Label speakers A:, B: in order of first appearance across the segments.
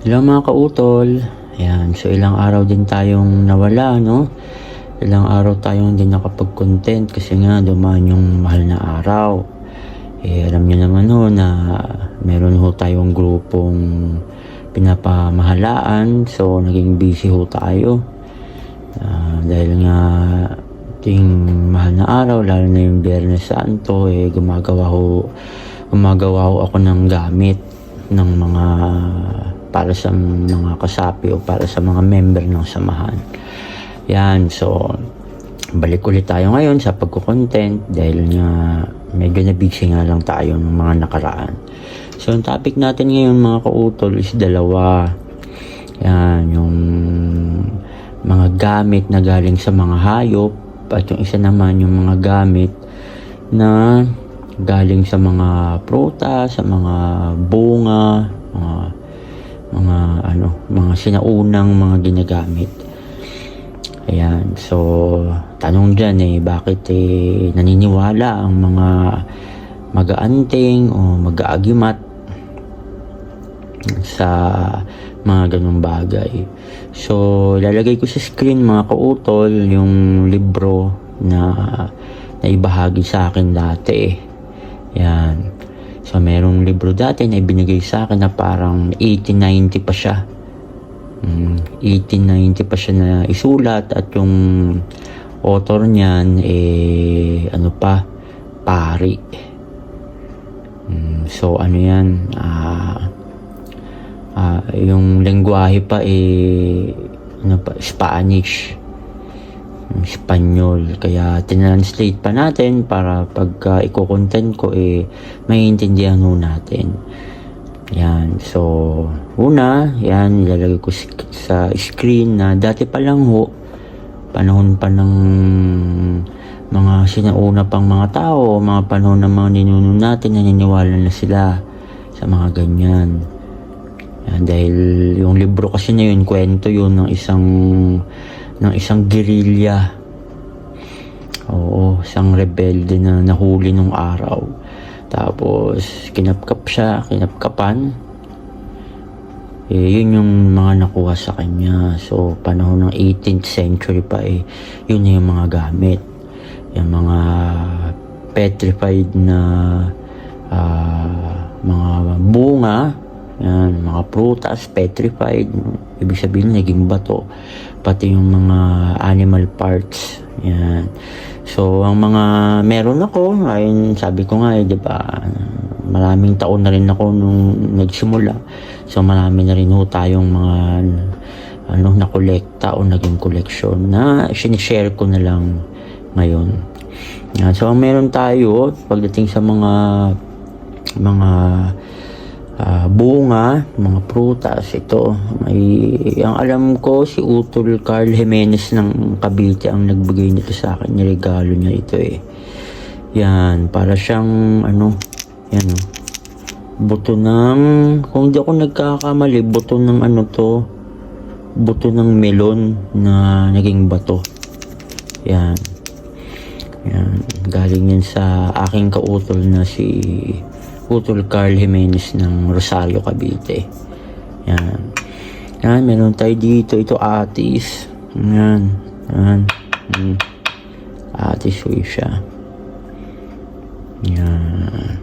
A: Hello mga kautol. Ayan, so ilang araw din tayong nawala, no? Ilang araw tayong hindi nakapag-content kasi nga dumaan yung mahal na araw. Alam niyo naman ho na meron ho tayong grupong pinapamahalaan. So, naging busy ho tayo. Dahil nga ting mahal na araw, lalo na yung Biyernes Santo, gumagawa ho ako ng gamit ng mga para sa mga kasapi o para sa mga member ng samahan. Yan, so balik ulit tayo ngayon sa pagko-content dahil nga medyo na-busy nga lang tayo ng mga nakaraan. So ang topic natin ngayon mga kautol is dalawa. Yan, yung mga gamit na galing sa mga hayop at yung isa naman yung mga gamit na galing sa mga prutas, sa mga bunga, mga sinaunang mga ginagamit. Ayan, so tanong dyan bakit naniniwala ang mga mag-aanting o mag-aagimat sa mga ganung bagay. So ilalagay ko sa screen mga kautol yung libro na naibahagi sa akin dati. Yan. So, merong libro dati na ibinigay sa akin na parang 1890 pa siya. 1890 pa siya na isulat at yung author niyan pari. So, ano yan? Yung lengguwahe pa Spanish. Espanyol, kaya tinranslate pa natin para pagka i-content ko maiintindihan ho natin. Yan, so una, yan ilalagay ko sa screen na dati pa lang ho, panahon pa ng mga sinauna pang mga tao, mga panahon ng mga ninuno natin, naniniwala na sila sa mga ganyan. Yan, dahil yung libro kasi na yun, kwento yun ng isang guerrilla. Oo, isang rebelde na nahuli nung araw. Tapos, kinapkapan. Yun yung mga nakuha sa kanya. So, panahon ng 18th century pa yun yung mga gamit. Yung mga petrified na mga bunga, yan, mga prutas, petrified. Ibig sabihin, naging bato. Pati yung mga animal parts. Yan. So, ang mga meron ako, ayun, sabi ko nga, di ba, maraming taon na rin ako nung nagsimula. So, marami na rin ho tayong mga na-kolekta o naging collection na sinishare ko na lang ngayon. Yan. So, ang meron tayo, pagdating sa mga bunga, mga prutas, ang alam ko si Utol Carl Jimenez ng Cavite ang nagbigay nito sa akin, niregalo niya ito yan, para siyang buto ng, kung di ako nagkakamali, buto ng melon na naging bato. Yan, galing yan sa aking kautol na si Utol Carl Jimenez ng Rosario, Cavite. Yan, meron tayo dito. Ito Atis. Yan. Atis siya. Yan.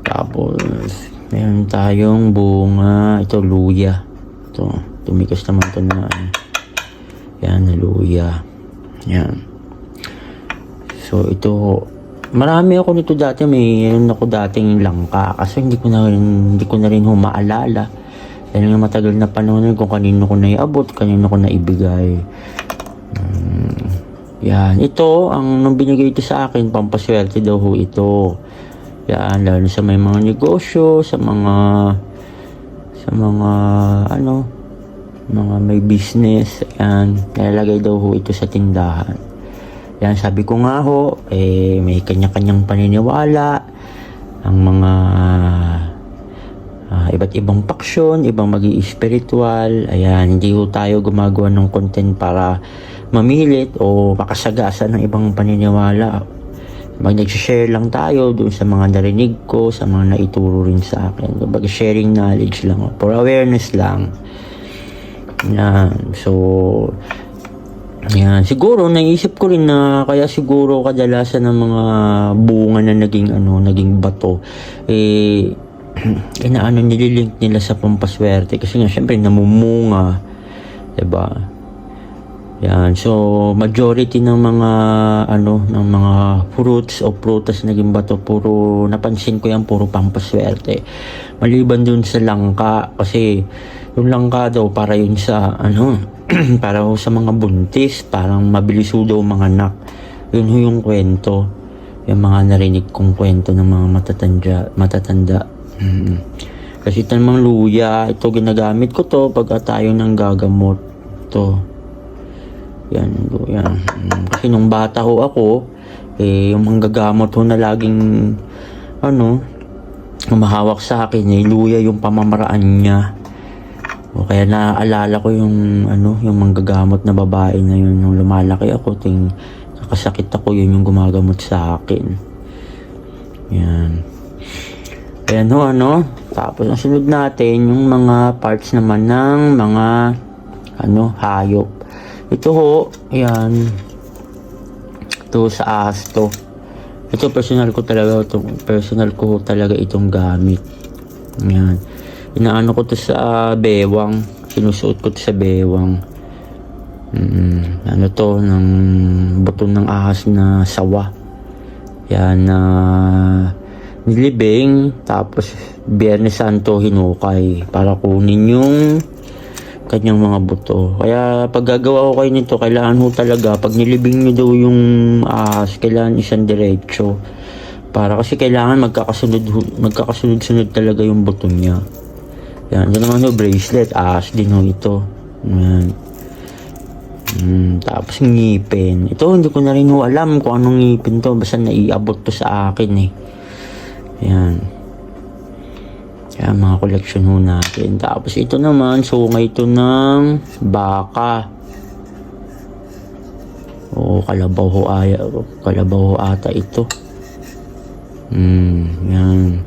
A: Tapos, meron tayong bunga. Ito, luya. Ito, tumikas naman ito na. Yan, luya. Yan. So, ito, marami ako nito dati, mayroon ako dating langka kasi hindi ko na rin maalala dahil nga matagal na panahon kung kanino ko naiabot, kanino ko naibigay. Yan, ito ang nung binigay ito sa akin, pampaswerte daw ho ito. Yan, lalo sa may mga negosyo, sa mga may business. Yan, nilalagay daw ho ito sa tindahan. Yan, sabi ko nga ho, may kanya-kanyang paniniwala ang mga iba't ibang paksyon, ibang magi-spiritual. Ayan, hindi ho tayo gumagawa ng content para mamilit o makasagasa ng ibang paniniwala. Nag-share lang tayo doon sa mga narinig ko, sa mga naituro rin sa akin. Kumbaga, sharing knowledge lang, for awareness lang. Yan. So, yan. Siguro, naisip ko rin na kaya siguro kadalasan ng mga bunga na naging bato, inaano nililink nila sa pampaswerte. Kasi nga, syempre, namumunga. Diba? Yan. So, majority ng mga ng mga fruits o prutas na naging bato, puro napansin ko yan, puro pampaswerte. Maliban dun sa langka, kasi yung langka daw para yun sa para sa mga buntis, parang mabilis daw mga anak. Yun yung kwento. Yung mga narinig kong kwento ng mga matatanda. Kasi ito namang luya, ito ginagamit ko to pag tayo nang gagamot to. Yan. Kasi nung bata ho ako, yung manggagamot ho na laging, humahawak sa akin, luya yung pamamaraan niya. O kaya naaalala ko yung manggagamot na babae na yun, nung lumalaki ako, nakasakit ako, yun yung gumagamot sa akin. Yan. Ayan ho, Tapos, ang sunod natin, yung mga parts naman ng mga, hayop. Ito ho, ayan. Ito sa ahas to. Ito personal ko talaga itong gamit. Ayan. Inaano ko to sa bewang. Sinusuot ko to sa bewang. Ano to, ng buto ng ahas na sawa. Yan na nilibing. Tapos, Biyernes Santo hinukay para kunin yung kanyang mga buto. Kaya pag gagawa ko kayo nito, kailangan ho talaga, pag nilibing nyo daw yung ahas, kailangan isang diretso. Para kasi kailangan magkakasunod-sunod talaga yung buto niya. Yan. Ito naman ho, bracelet. Ahas din ho ito. Yan. Tapos ngipin. Ito, hindi ko na rin ho alam kung anong ngipin to. Basta naiabot to sa akin eh. Yan. Kaya mga collection ho natin. Tapos ito naman, sungay ito ng baka. O kalabaw ho ata ito. Yan.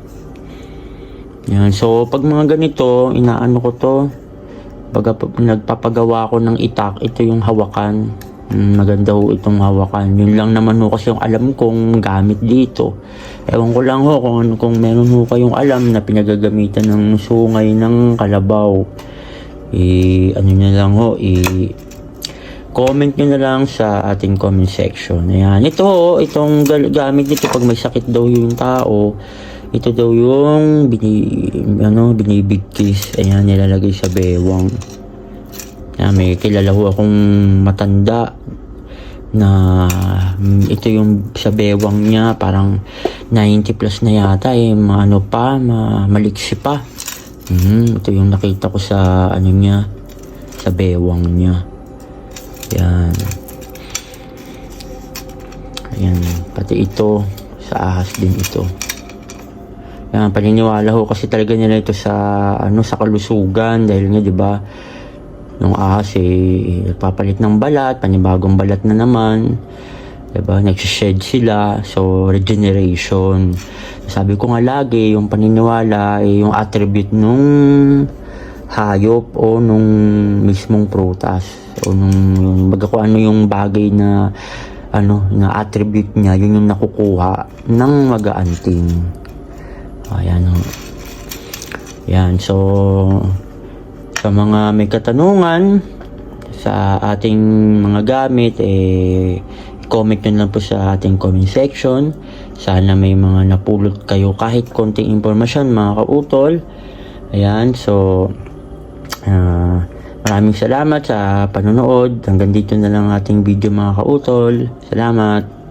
A: Yan. So, pag mga ganito, inaano ko to. Nagpapagawa ko ng itak. Ito yung hawakan. Maganda ho itong hawakan. Yun lang naman ho kasi yung alam kong gamit dito. Ewan ko lang ho kung meron ho kayong alam na pinagagamitan ng sungay ng kalabaw. Nyo lang ho, comment nyo na lang sa ating comment section. Ayan. Ito ho, itong gamit nito pag may sakit daw yung tao. Ito daw yung binibigkis. Ayan, nilalagay sa bewang. Ayan, may kilala ho akong matanda na ito yung sa bewang niya, parang 90 plus na yata maliksi pa. Ito yung nakita ko sa niya, sa bewang niya. Ayan. Ayan, pati ito sa ahas din ito. Yan, paniniwala ho kasi talaga nila ito sa sa kalusugan dahil nga 'di ba yung ahas nagpapalit ng balat, panibagong balat na naman. 'Di ba? Nagse-shed sila, so regeneration. Sabi ko nga lagi, yung paniniwala yung attribute nung hayop o nung mismong prutas o nung kung ano yung bagay na na attribute niya, yun yung nakukuha ng mag-aanting. Ayan o. Yan. So, sa mga may katanungan sa ating mga gamit, comment nyo lang po sa ating comment section. Sana may mga napulot kayo kahit konting impormasyon mga kautol. Ayan. So, maraming salamat sa panonood. Hanggang dito na lang ating video mga kautol. Salamat.